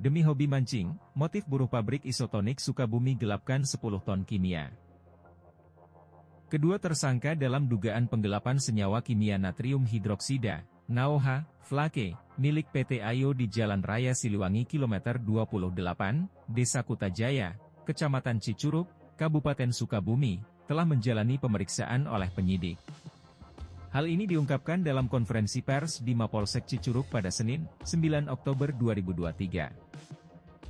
Demi hobi mancing, motif buruh pabrik isotonik Sukabumi gelapkan 10 ton kimia. Kedua tersangka dalam dugaan penggelapan senyawa kimia natrium hidroksida, NaOH, Flake, milik PT Ayo di Jalan Raya Siliwangi kilometer 28, Desa Kutajaya, Kecamatan Cicurug, Kabupaten Sukabumi, telah menjalani pemeriksaan oleh penyidik. Hal ini diungkapkan dalam konferensi pers di Mapolsek Cicurug pada Senin, 9 Oktober 2023.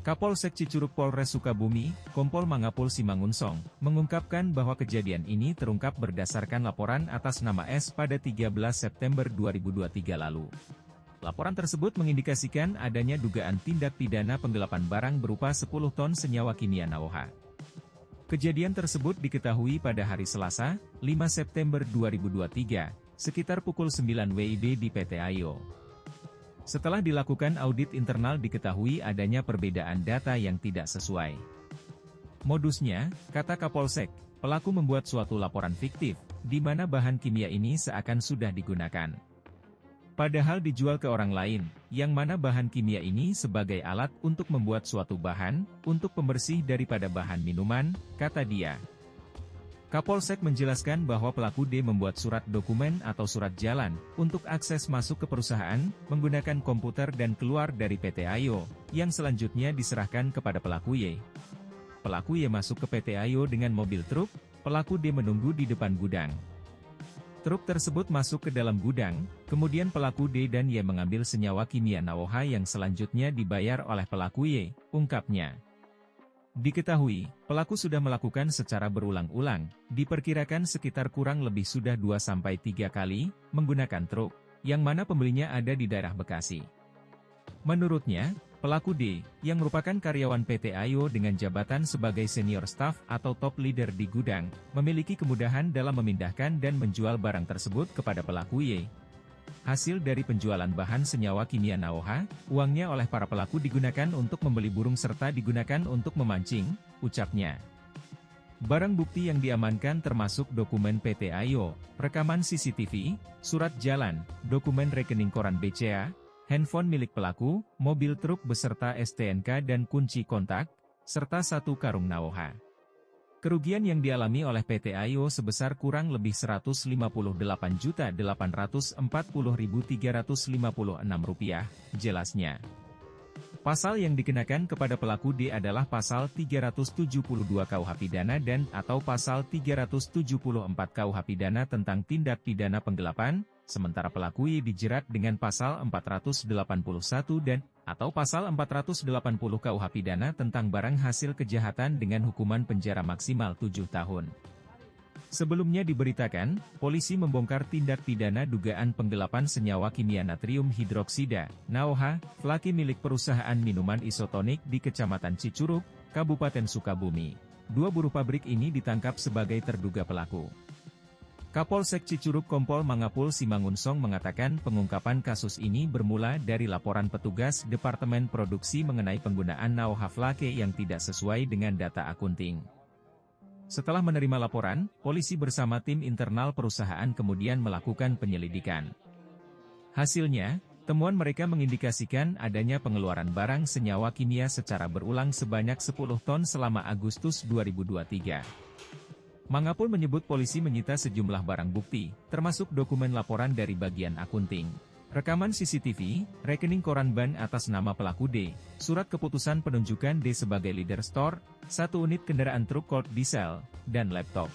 Kapolsek Cicurug Polres Sukabumi, Kompol Mangapul Simangunsong, mengungkapkan bahwa kejadian ini terungkap berdasarkan laporan atas nama S pada 13 September 2023 lalu. Laporan tersebut mengindikasikan adanya dugaan tindak pidana penggelapan barang berupa 10 ton senyawa kimia NaOH. Kejadian tersebut diketahui pada hari Selasa, 5 September 2023, sekitar pukul 9 WIB di PT Ayo. Setelah dilakukan audit internal diketahui adanya perbedaan data yang tidak sesuai. Modusnya, kata Kapolsek, pelaku membuat suatu laporan fiktif, di mana bahan kimia ini seakan sudah digunakan. Padahal dijual ke orang lain, yang mana bahan kimia ini sebagai alat untuk membuat suatu bahan, untuk pembersih daripada bahan minuman, kata dia. Kapolsek menjelaskan bahwa pelaku D membuat surat dokumen atau surat jalan, untuk akses masuk ke perusahaan, menggunakan komputer dan keluar dari PT Ayo, yang selanjutnya diserahkan kepada pelaku Y. Pelaku Y masuk ke PT Ayo dengan mobil truk, pelaku D menunggu di depan gudang. Truk tersebut masuk ke dalam gudang, kemudian pelaku D dan Y mengambil senyawa kimia NaOH yang selanjutnya dibayar oleh pelaku Y, ungkapnya. Diketahui, pelaku sudah melakukan secara berulang-ulang, diperkirakan sekitar kurang lebih sudah 2-3 kali, menggunakan truk, yang mana pembelinya ada di daerah Bekasi. Menurutnya, pelaku D, yang merupakan karyawan PT Ayo dengan jabatan sebagai senior staff atau top leader di gudang, memiliki kemudahan dalam memindahkan dan menjual barang tersebut kepada pelaku Y. Hasil dari penjualan bahan senyawa kimia NaOH, uangnya oleh para pelaku digunakan untuk membeli burung serta digunakan untuk memancing, ucapnya. Barang bukti yang diamankan termasuk dokumen PT Ayo, rekaman CCTV, surat jalan, dokumen rekening koran BCA, handphone milik pelaku, mobil truk beserta STNK dan kunci kontak, serta 1 karung NaOH. Kerugian yang dialami oleh PT Ayo sebesar kurang lebih Rp158.840.356, jelasnya. Pasal yang dikenakan kepada pelaku D adalah Pasal 372 KUH Pidana dan atau Pasal 374 KUH Pidana tentang tindak pidana penggelapan, sementara pelaku Y dijerat dengan Pasal 481 dan atau Pasal 480 KUH Pidana tentang barang hasil kejahatan dengan hukuman penjara maksimal 7 tahun. Sebelumnya diberitakan, polisi membongkar tindak pidana dugaan penggelapan senyawa kimia natrium hidroksida, NaOH, Flake milik perusahaan minuman isotonik di Kecamatan Cicurug, Kabupaten Sukabumi. 2 buruh pabrik ini ditangkap sebagai terduga pelaku. Kapolsek Cicurug Kompol Mangapul Simangunsong mengatakan pengungkapan kasus ini bermula dari laporan petugas Departemen Produksi mengenai penggunaan NaOH Flake yang tidak sesuai dengan data akunting. Setelah menerima laporan, polisi bersama tim internal perusahaan kemudian melakukan penyelidikan. Hasilnya, temuan mereka mengindikasikan adanya pengeluaran barang senyawa kimia secara berulang sebanyak 10 ton selama Agustus 2023. Mangapul menyebut polisi menyita sejumlah barang bukti, termasuk dokumen laporan dari bagian akunting, rekaman CCTV, rekening koran ban atas nama pelaku D, surat keputusan penunjukan D sebagai leader store, 1 unit kendaraan truk Colt diesel, dan laptop.